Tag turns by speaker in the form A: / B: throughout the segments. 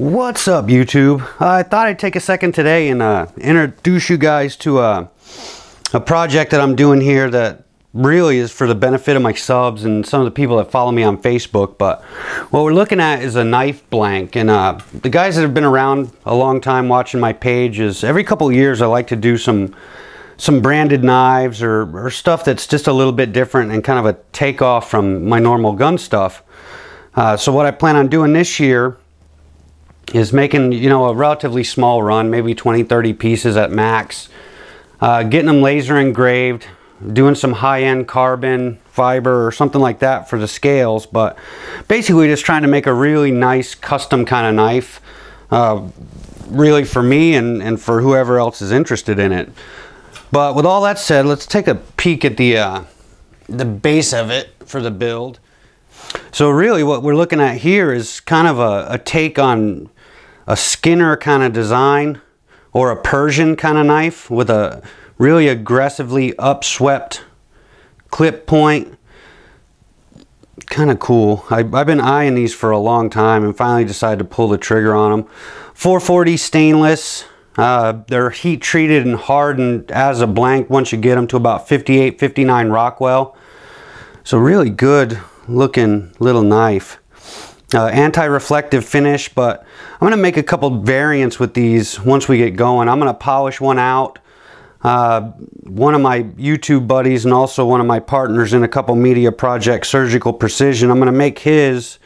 A: What's up, YouTube? I thought I'd take a second today and introduce you guys to a project that I'm doing here that really is for the benefit of my subs and some of the people that follow me on Facebook. But what we're looking at is a knife blank, and the guys that have been around a long time watching my page is every couple of years I like to do some branded knives or stuff that's just a little bit different and kind of a takeoff from my normal gun stuff. So what I plan on doing this year is making, you know, a relatively small run, maybe 20-30 pieces at max, getting them laser engraved, doing some high-end carbon fiber or something like that for the scales, but basically just trying to make a really nice custom kind of knife, really for me and for whoever else is interested in it. But with all that said, let's take a peek at the base of it for the build. So really what we're looking at here is kind of a take on a Skinner kind of design, or a Persian kind of knife with a really aggressively upswept clip point. Kind of cool. I've been eyeing these for a long time and finally decided to pull the trigger on them. 440 stainless. They're heat treated and hardened as a blank once you get them to about 58, 59 Rockwell. So really good looking little knife. Anti-reflective finish, but I'm going to make a couple variants with these once we get going. I'm going to polish one out. One of my YouTube buddies and also one of my partners in a couple media projects, Surgical Precision, I'm going to make his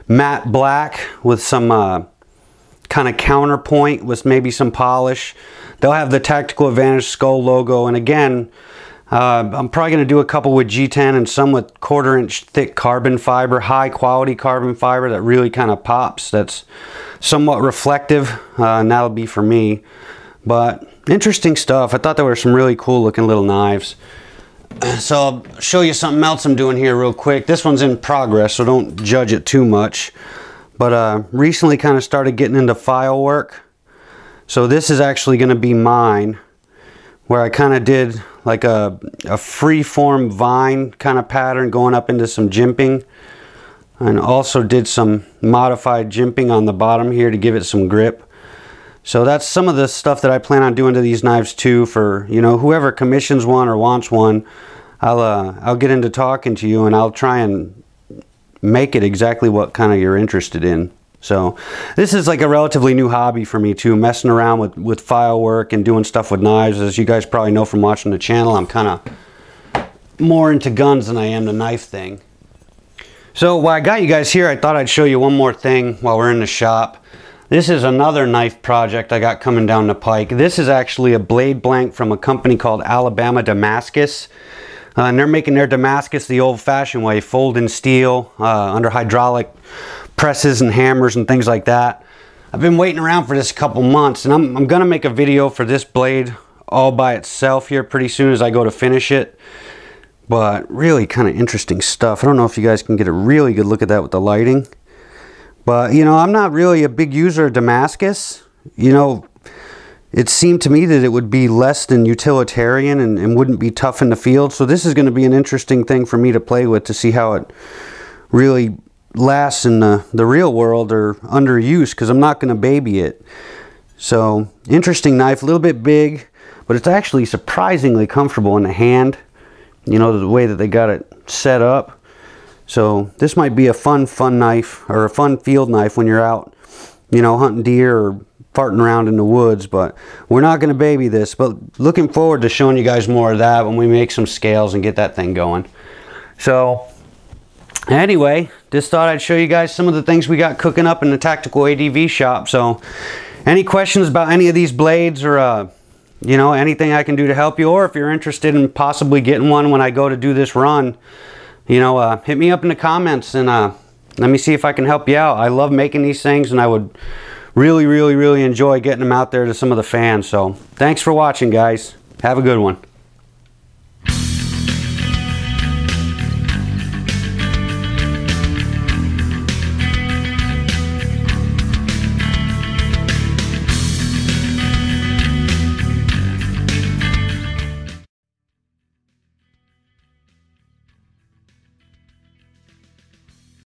A: matte black with some kind of counterpoint with maybe some polish. They'll have the TacticalAdv skull logo, and again, I'm probably going to do a couple with G10 and some with 1/4 inch thick carbon fiber, high quality carbon fiber that really kind of pops, that's somewhat reflective, and that'll be for me. But interesting stuff. I thought there were some really cool looking little knives. So I'll show you something else I'm doing here real quick. This one's in progress, so don't judge it too much. But recently kind of started getting into file work. So this is actually going to be mine, where I kind of did like a free-form vine kind of pattern going up into some jimping, and also did some modified jimping on the bottom here to give it some grip. So that's some of the stuff that I plan on doing to these knives too, for, you know, whoever commissions one or wants one. I'll get into talking to you and I'll try and make it exactly what kind of you're interested in. So this is like a relatively new hobby for me too, messing around with file work and doing stuff with knives. As you guys probably know from watching the channel, I'm kind of more into guns than I am the knife thing. So while I got you guys here, I thought I'd show you one more thing while we're in the shop. This is another knife project I got coming down the pike. This is actually a blade blank from a company called Alabama Damascus. And they're making their Damascus the old-fashioned way, folding steel under hydraulic presses and hammers and things like that. I've been waiting around for this a couple months, and I'm gonna make a video for this blade all by itself here pretty soon as I go to finish it. But really kind of interesting stuff. I don't know if you guys can get a really good look at that with the lighting. But, you know, I'm not really a big user of Damascus. You know, it seemed to me that it would be less than utilitarian and wouldn't be tough in the field. So this is going to be an interesting thing for me to play with to see how it really lasts in the real world or under use, because I'm not going to baby it. So interesting knife, a little bit big, but it's actually surprisingly comfortable in the hand, you know, the way that they got it set up. So this might be a fun knife, or a fun field knife when you're out, you know, hunting deer or farting around in the woods. But we're not going to baby this, but looking forward to showing you guys more of that when we make some scales and get that thing going. So anyway, just thought I'd show you guys some of the things we got cooking up in the TacticalAdv shop. So any questions about any of these blades, or you know, anything I can do to help you, or if you're interested in possibly getting one when I go to do this run, you know, hit me up in the comments and let me see if I can help you out. I love making these things, and I would really enjoy getting them out there to some of the fans. So thanks for watching, guys. Have a good one.